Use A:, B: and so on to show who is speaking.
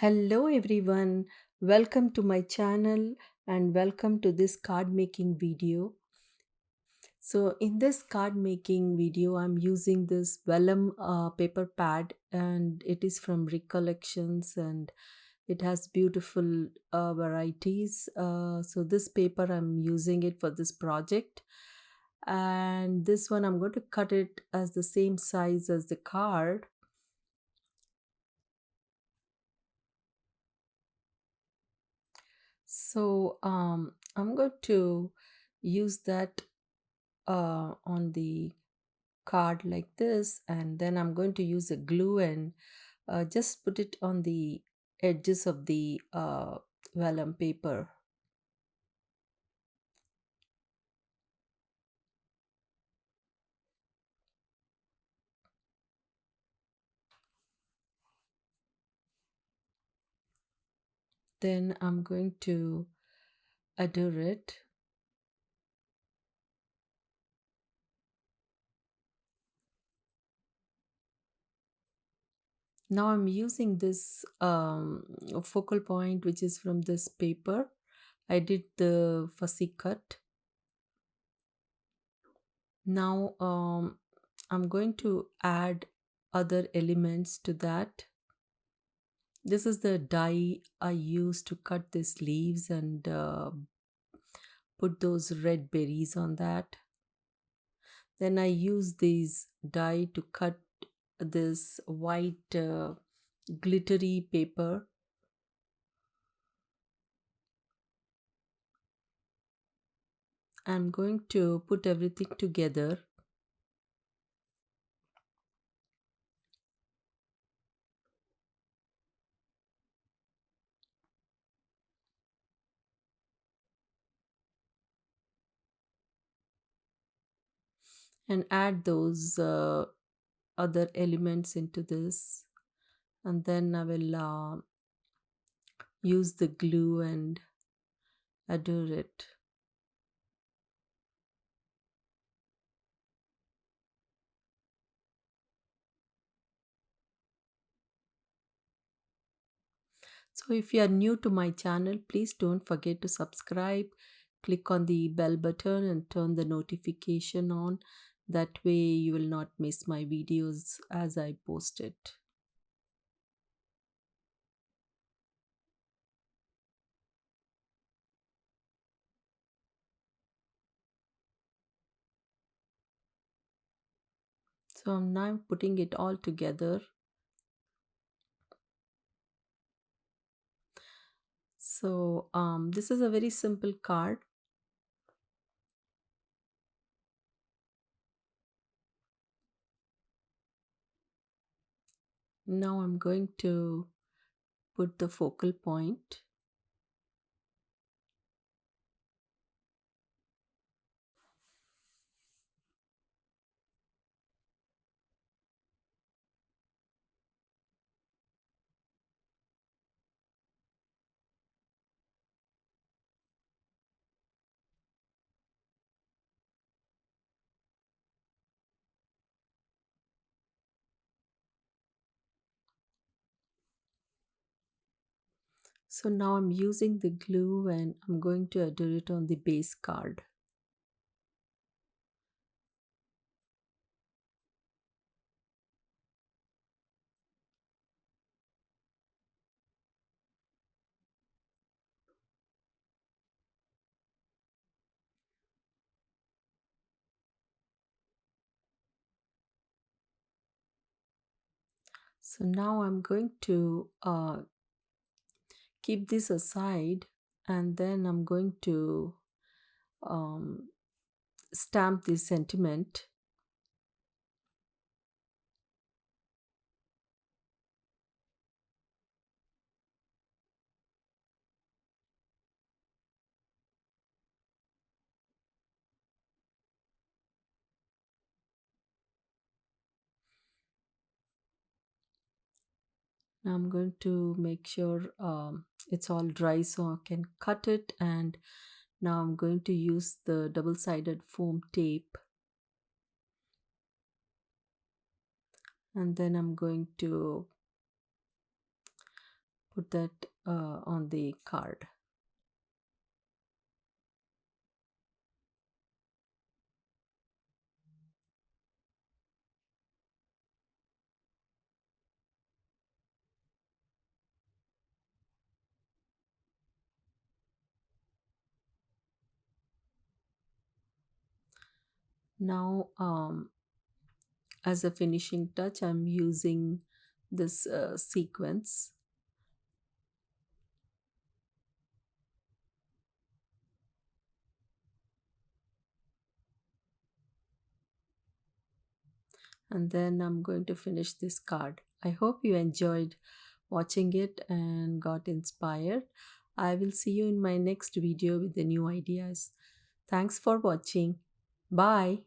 A: Hello everyone, welcome to my channel and welcome to this card making video. So in this card making video I'm using this vellum paper pad and it is from Recollections and it has beautiful varieties. So this paper I'm using it for this project, and this one I'm going to cut it as the same size as the card. So I'm going to use that on the card like this, and then I'm going to use a glue and just put it on the edges of the vellum paper. Then I'm going to adhere it. Now I'm using this focal point which is from this paper. I did the fussy cut. Now I'm going to add other elements to that. This is the die I used to cut these leaves and put those red berries on that. Then I use these die to cut this white glittery paper. I'm going to put everything together. And add those other elements into this, and then I will use the glue and adhere it. So if you are new to my channel, please don't forget to subscribe, click on the bell button and turn the notification on. That way you will not miss my videos as I post it. So I'm now putting it all together. So this is a very simple card. Now I'm going to put the focal point. So now I'm using the glue and I'm going to adhere it on the base card. So now I'm going to keep this aside, and then I'm going to um, stamp this sentiment. Now I'm going to make sure it's all dry so I can cut it, and now I'm going to use the double-sided foam tape, and then I'm going to put that on the card. Now, as a finishing touch, I'm using this sequence, and then I'm going to finish this card. I hope you enjoyed watching it and got inspired. I will see you in my next video with the new ideas. Thanks for watching. Bye.